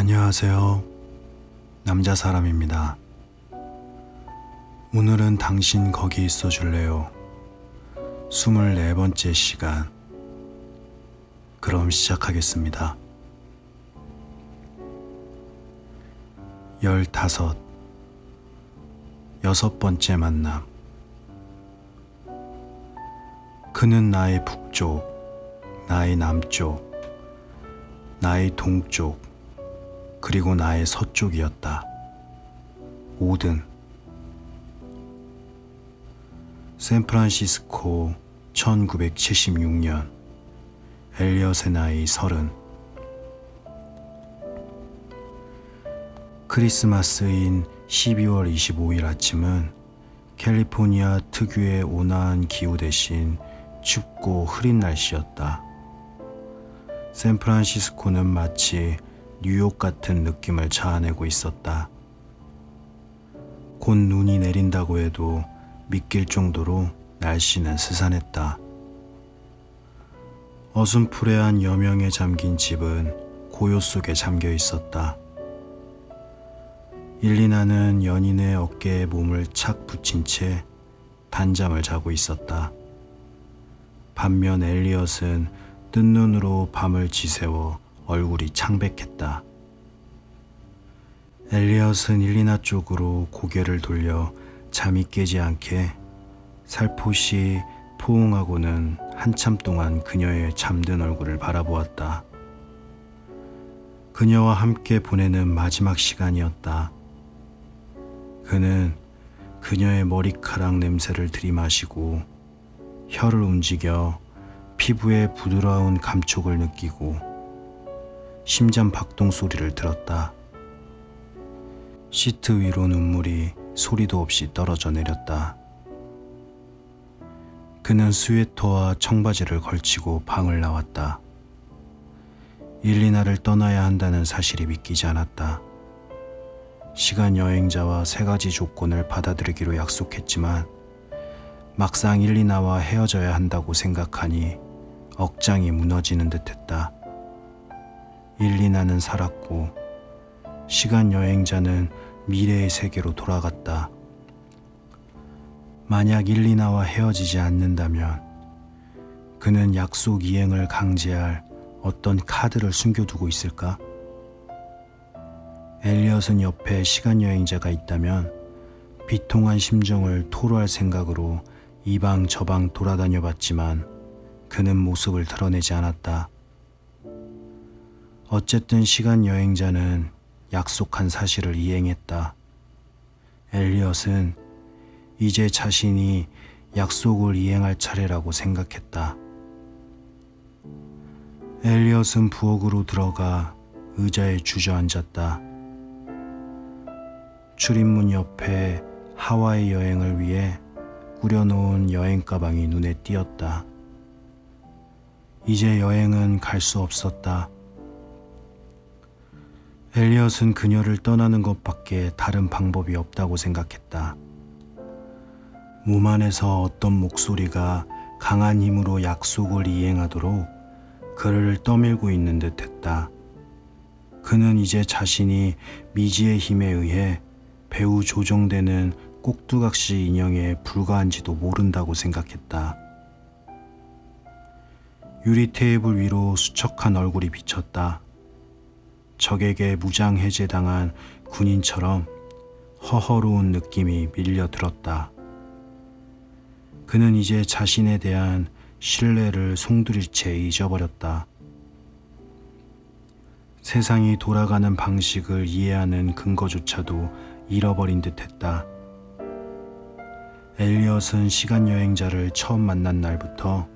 안녕하세요. 남자 사람입니다. 오늘은 당신 거기 있어 줄래요? 24번째 시간. 그럼 시작하겠습니다. 15. 6번째 만남. 그는 나의 북쪽, 나의 남쪽, 나의 동쪽, 그리고 나의 서쪽이었다. 5등. 샌프란시스코 1976년. 엘리엇의 나이 30. 크리스마스인 12월 25일 아침은 캘리포니아 특유의 온화한 기후 대신 춥고 흐린 날씨였다. 샌프란시스코는 마치 뉴욕 같은 느낌을 자아내고 있었다. 곧 눈이 내린다고 해도 믿길 정도로 날씨는 스산했다. 어슴푸레한 여명에 잠긴 집은 고요 속에 잠겨 있었다. 일리나는 연인의 어깨에 몸을 착 붙인 채 단잠을 자고 있었다. 반면 엘리엇은 뜬 눈으로 밤을 지새워 얼굴이 창백했다. 엘리엇은 일리나 쪽으로 고개를 돌려 잠이 깨지 않게 살포시 포옹하고는 한참 동안 그녀의 잠든 얼굴을 바라보았다. 그녀와 함께 보내는 마지막 시간이었다. 그는 그녀의 머리카락 냄새를 들이마시고 혀를 움직여 피부의 부드러운 감촉을 느끼고 심장 박동 소리를 들었다. 시트 위로 눈물이 소리도 없이 떨어져 내렸다. 그는 스웨터와 청바지를 걸치고 방을 나왔다. 일리나를 떠나야 한다는 사실이 믿기지 않았다. 시간 여행자와 3가지 조건을 받아들이기로 약속했지만 막상 일리나와 헤어져야 한다고 생각하니 억장이 무너지는 듯했다. 일리나는 살았고 시간 여행자는 미래의 세계로 돌아갔다. 만약 일리나와 헤어지지 않는다면 그는 약속 이행을 강제할 어떤 카드를 숨겨두고 있을까? 엘리엇은 옆에 시간 여행자가 있다면 비통한 심정을 토로할 생각으로 이방 저방 돌아다녀 봤지만 그는 모습을 드러내지 않았다. 어쨌든 시간 여행자는 약속한 사실을 이행했다. 엘리엇은 이제 자신이 약속을 이행할 차례라고 생각했다. 엘리엇은 부엌으로 들어가 의자에 주저앉았다. 출입문 옆에 하와이 여행을 위해 꾸려놓은 여행 가방이 눈에 띄었다. 이제 여행은 갈 수 없었다. 엘리엇은 그녀를 떠나는 것밖에 다른 방법이 없다고 생각했다. 몸 안에서 어떤 목소리가 강한 힘으로 약속을 이행하도록 그를 떠밀고 있는 듯 했다. 그는 이제 자신이 미지의 힘에 의해 배후 조종되는 꼭두각시 인형에 불과한지도 모른다고 생각했다. 유리 테이블 위로 수척한 얼굴이 비쳤다. 적에게 무장 해제당한 군인처럼 허허로운 느낌이 밀려들었다. 그는 이제 자신에 대한 신뢰를 송두리째 잊어버렸다. 세상이 돌아가는 방식을 이해하는 근거조차도 잃어버린 듯했다. 엘리엇은 시간 여행자를 처음 만난 날부터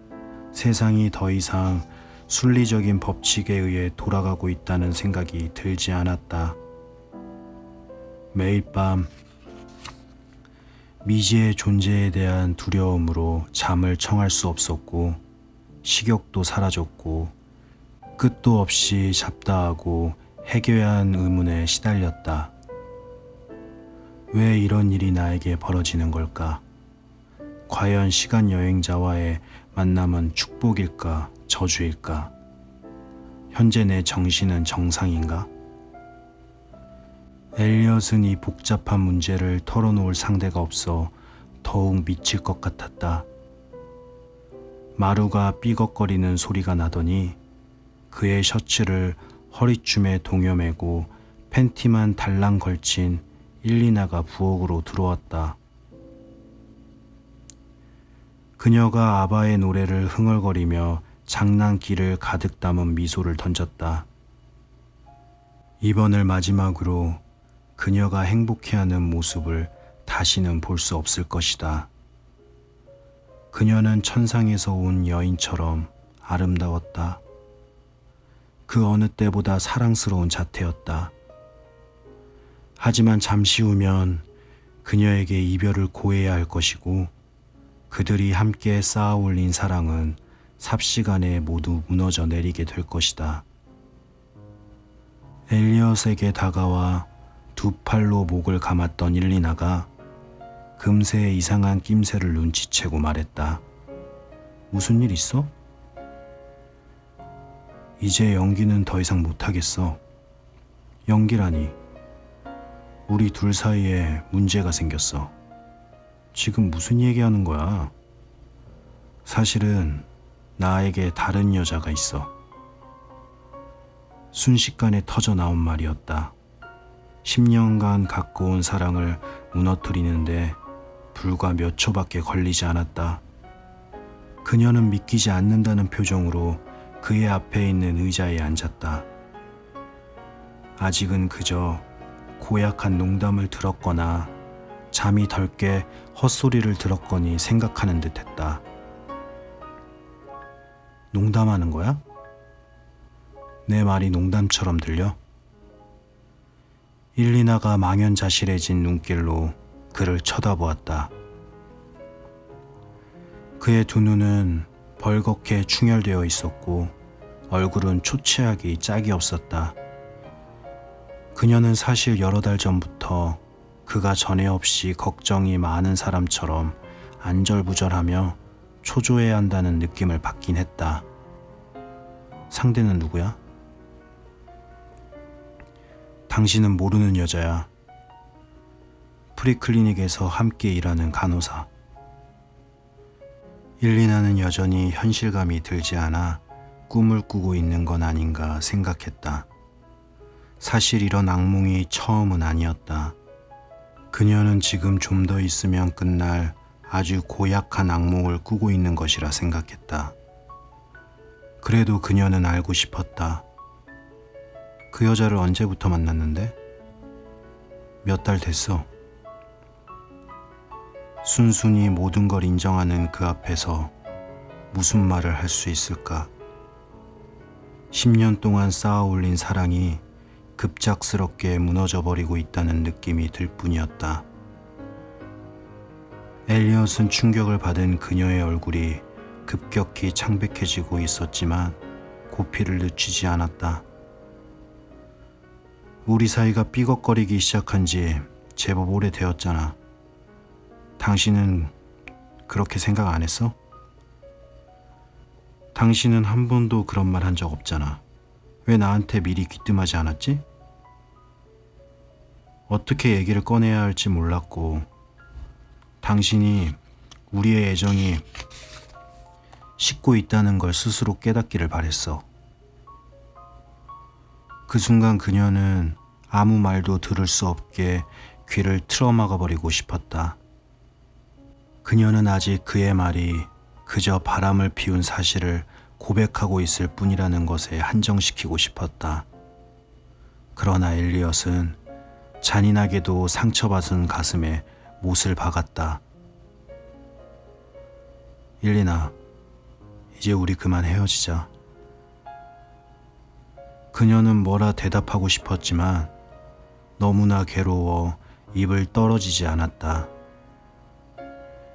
세상이 더 이상 순리적인 법칙에 의해 돌아가고 있다는 생각이 들지 않았다. 매일 밤 미지의 존재에 대한 두려움으로 잠을 청할 수 없었고 식욕도 사라졌고 끝도 없이 잡다하고 해결한 의문에 시달렸다. 왜 이런 일이 나에게 벌어지는 걸까? 과연 시간 여행자와의 만남은 축복일까, 저주일까? 현재 내 정신은 정상인가? 엘리엇은 이 복잡한 문제를 털어놓을 상대가 없어 더욱 미칠 것 같았다. 마루가 삐걱거리는 소리가 나더니 그의 셔츠를 허리춤에 동여매고 팬티만 달랑 걸친 일리나가 부엌으로 들어왔다. 그녀가 아바의 노래를 흥얼거리며 장난기를 가득 담은 미소를 던졌다. 이번을 마지막으로 그녀가 행복해하는 모습을 다시는 볼 수 없을 것이다. 그녀는 천상에서 온 여인처럼 아름다웠다. 그 어느 때보다 사랑스러운 자태였다. 하지만 잠시 후면 그녀에게 이별을 고해야 할 것이고 그들이 함께 쌓아 올린 사랑은 삽시간에 모두 무너져 내리게 될 것이다. 엘리엇에게 다가와 두 팔로 목을 감았던 일리나가 금세 이상한 낌새를 눈치채고 말했다. 무슨 일 있어? 이제 연기는 더 이상 못하겠어. 연기라니. 우리 둘 사이에 문제가 생겼어. 지금 무슨 얘기하는 거야? 사실은 나에게 다른 여자가 있어. 순식간에 터져 나온 말이었다. 10년간 갖고 온 사랑을 무너뜨리는데 불과 몇 초밖에 걸리지 않았다. 그녀는 믿기지 않는다는 표정으로 그의 앞에 있는 의자에 앉았다. 아직은 그저 고약한 농담을 들었거나 잠이 덜 깨 헛소리를 들었거니 생각하는 듯했다. 농담하는 거야? 내 말이 농담처럼 들려? 일리나가 망연자실해진 눈길로 그를 쳐다보았다. 그의 두 눈은 벌겋게 충혈되어 있었고 얼굴은 초췌하기 짝이 없었다. 그녀는 사실 여러 달 전부터 그가 전에 없이 걱정이 많은 사람처럼 안절부절하며 초조해야 한다는 느낌을 받긴 했다. 상대는 누구야? 당신은 모르는 여자야. 프리클리닉에서 함께 일하는 간호사. 일리나는 여전히 현실감이 들지 않아 꿈을 꾸고 있는 건 아닌가 생각했다. 사실 이런 악몽이 처음은 아니었다. 그녀는 지금 좀 더 있으면 끝날 아주 고약한 악몽을 꾸고 있는 것이라 생각했다. 그래도 그녀는 알고 싶었다. 그 여자를 언제부터 만났는데? 몇 달 됐어. 순순히 모든 걸 인정하는 그 앞에서 무슨 말을 할 수 있을까? 10년 동안 쌓아 올린 사랑이 급작스럽게 무너져버리고 있다는 느낌이 들 뿐이었다. 엘리엇은 충격을 받은 그녀의 얼굴이 급격히 창백해지고 있었지만 고피를 늦추지 않았다. 우리 사이가 삐걱거리기 시작한 지 제법 오래되었잖아. 당신은 그렇게 생각 안 했어? 당신은 한 번도 그런 말 한 적 없잖아. 왜 나한테 미리 귀뜸하지 않았지? 어떻게 얘기를 꺼내야 할지 몰랐고 당신이 우리의 애정이 식고 있다는 걸 스스로 깨닫기를 바랬어. 그 순간 그녀는 아무 말도 들을 수 없게 귀를 틀어막아 버리고 싶었다. 그녀는 아직 그의 말이 그저 바람을 피운 사실을 고백하고 있을 뿐이라는 것에 한정시키고 싶었다. 그러나 엘리엇은 잔인하게도 상처받은 가슴에 못을 박았다. 일리나, 이제 우리 그만 헤어지자. 그녀는 뭐라 대답하고 싶었지만 너무나 괴로워 입을 떨어지지 않았다.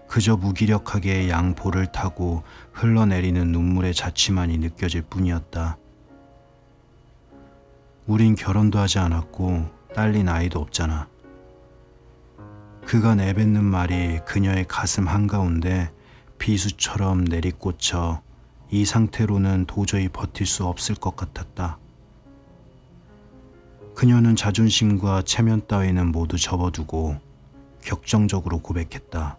그저 무기력하게 양볼을 타고 흘러내리는 눈물의 자취만이 느껴질 뿐이었다. 우린 결혼도 하지 않았고 딸린 아이도 없잖아. 그가 내뱉는 말이 그녀의 가슴 한가운데 비수처럼 내리꽂혀 이 상태로는 도저히 버틸 수 없을 것 같았다. 그녀는 자존심과 체면 따위는 모두 접어두고 격정적으로 고백했다.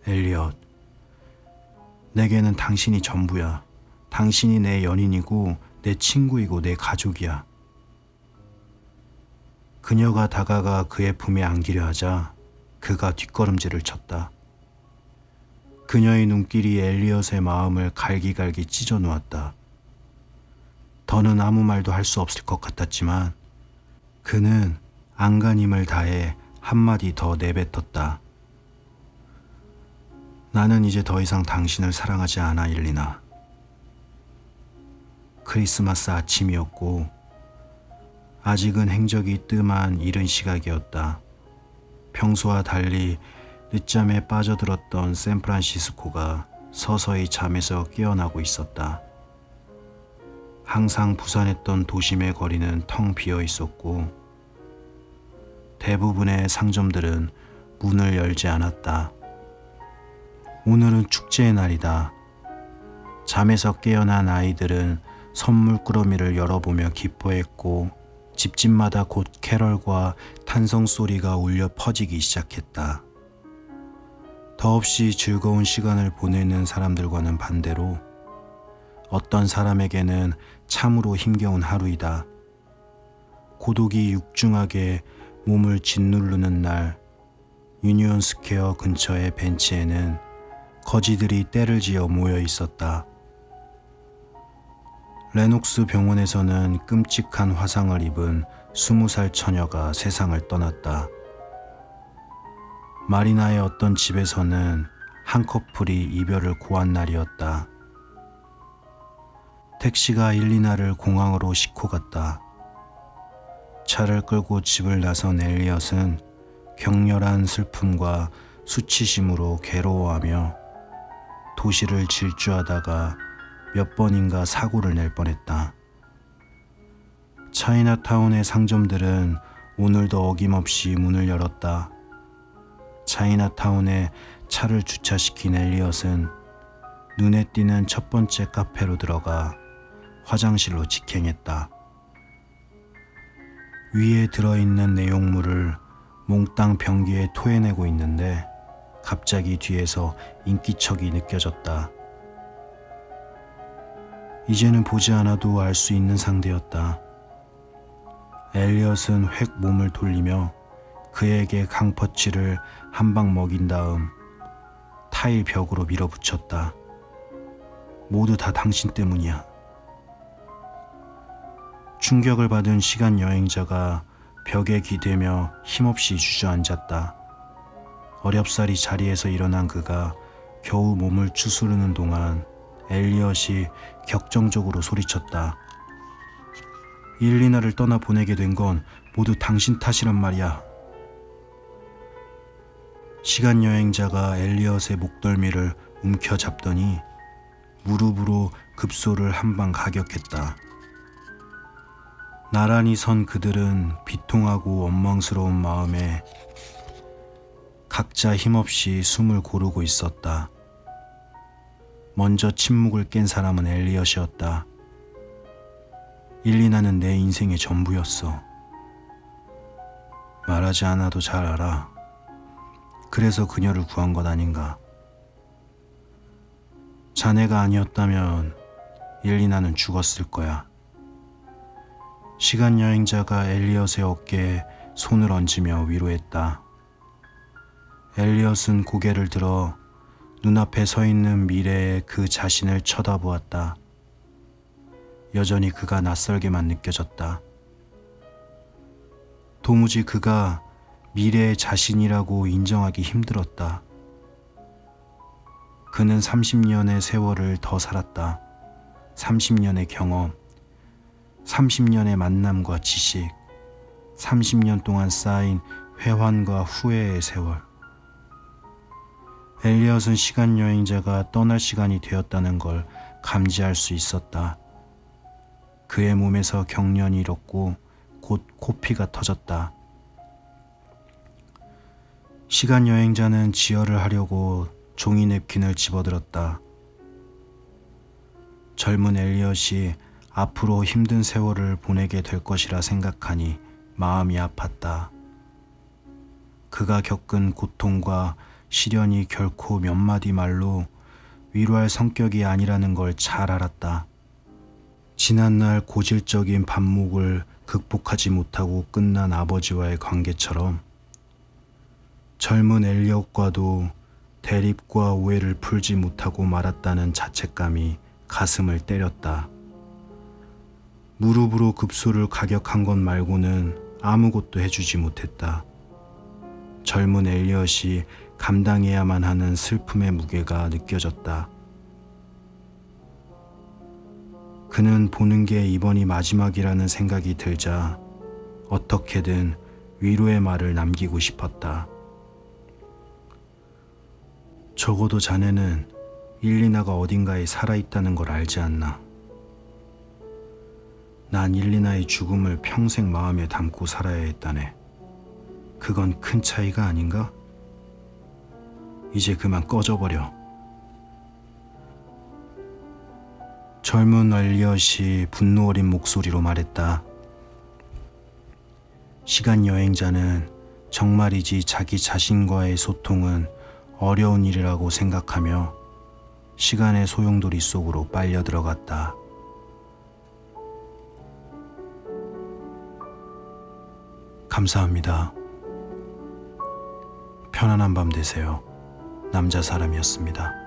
엘리엇, 내게는 당신이 전부야. 당신이 내 연인이고 내 친구이고 내 가족이야. 그녀가 다가가 그의 품에 안기려 하자 그가 뒷걸음질을 쳤다. 그녀의 눈길이 엘리엇의 마음을 갈기갈기 찢어 놓았다. 더는 아무 말도 할 수 없을 것 같았지만 그는 안간힘을 다해 한마디 더 내뱉었다. 나는 이제 더 이상 당신을 사랑하지 않아, 일리나. 크리스마스 아침이었고 아직은 행적이 뜸한 이른 시각이었다. 평소와 달리 늦잠에 빠져들었던 샌프란시스코가 서서히 잠에서 깨어나고 있었다. 항상 부산했던 도심의 거리는 텅 비어 있었고 대부분의 상점들은 문을 열지 않았다. 오늘은 축제의 날이다. 잠에서 깨어난 아이들은 선물 꾸러미를 열어보며 기뻐했고 집집마다 곧 캐럴과 탄성 소리가 울려 퍼지기 시작했다. 더없이 즐거운 시간을 보내는 사람들과는 반대로 어떤 사람에게는 참으로 힘겨운 하루이다. 고독이 육중하게 몸을 짓누르는 날, 유니온 스퀘어 근처의 벤치에는 거지들이 떼를 지어 모여 있었다. 레녹스 병원에서는 끔찍한 화상을 입은 20살 처녀가 세상을 떠났다. 마리나의 어떤 집에서는 한 커플이 이별을 고한 날이었다. 택시가 일리나를 공항으로 싣고 갔다. 차를 끌고 집을 나선 엘리엇은 격렬한 슬픔과 수치심으로 괴로워하며 도시를 질주하다가 몇 번인가 사고를 낼 뻔했다. 차이나타운의 상점들은 오늘도 어김없이 문을 열었다. 차이나타운에 차를 주차시킨 엘리엇은 눈에 띄는 첫 번째 카페로 들어가 화장실로 직행했다. 위에 들어있는 내용물을 몽땅 변기에 토해내고 있는데 갑자기 뒤에서 인기척이 느껴졌다. 이제는 보지 않아도 알 수 있는 상대였다. 엘리엇은 획 몸을 돌리며 그에게 강퍼치를 한 방 먹인 다음 타일 벽으로 밀어붙였다. 모두 다 당신 때문이야. 충격을 받은 시간 여행자가 벽에 기대며 힘없이 주저앉았다. 어렵사리 자리에서 일어난 그가 겨우 몸을 추스르는 동안 엘리엇이 격정적으로 소리쳤다. 일리나를 떠나보내게 된 건 모두 당신 탓이란 말이야. 시간 여행자가 엘리엇의 목덜미를 움켜잡더니 무릎으로 급소를 한 방 가격했다. 나란히 선 그들은 비통하고 원망스러운 마음에 각자 힘없이 숨을 고르고 있었다. 먼저 침묵을 깬 사람은 엘리엇이었다. 일리나는 내 인생의 전부였어. 말하지 않아도 잘 알아. 그래서 그녀를 구한 것 아닌가. 자네가 아니었다면 일리나는 죽었을 거야. 시간 여행자가 엘리엇의 어깨에 손을 얹으며 위로했다. 엘리엇은 고개를 들어 눈앞에 서 있는 미래의 그 자신을 쳐다보았다. 여전히 그가 낯설게만 느껴졌다. 도무지 그가 미래의 자신이라고 인정하기 힘들었다. 그는 30년의 세월을 더 살았다. 30년의 경험, 30년의 만남과 지식, 30년 동안 쌓인 회환과 후회의 세월. 엘리엇은 시간 여행자가 떠날 시간이 되었다는 걸 감지할 수 있었다. 그의 몸에서 경련이 일었고 곧 코피가 터졌다. 시간 여행자는 지혈을 하려고 종이 냅킨을 집어들었다. 젊은 엘리엇이 앞으로 힘든 세월을 보내게 될 것이라 생각하니 마음이 아팠다. 그가 겪은 고통과 시련이 결코 몇 마디 말로 위로할 성격이 아니라는 걸 잘 알았다. 지난날 고질적인 반목을 극복하지 못하고 끝난 아버지와의 관계처럼 젊은 엘리엇과도 대립과 오해를 풀지 못하고 말았다는 자책감이 가슴을 때렸다. 무릎으로 급소를 가격한 것 말고는 아무것도 해주지 못했다. 젊은 엘리엇이 감당해야만 하는 슬픔의 무게가 느껴졌다. 그는 보는 게 이번이 마지막이라는 생각이 들자 어떻게든 위로의 말을 남기고 싶었다. 적어도 자네는 일리나가 어딘가에 살아있다는 걸 알지 않나? 난 일리나의 죽음을 평생 마음에 담고 살아야 했다네. 그건 큰 차이가 아닌가? 이제 그만 꺼져버려. 젊은 엘리엇이 분노 어린 목소리로 말했다. 시간 여행자는 정말이지 자기 자신과의 소통은 어려운 일이라고 생각하며 시간의 소용돌이 속으로 빨려 들어갔다. 감사합니다. 편안한 밤 되세요. 남자 사람이었습니다.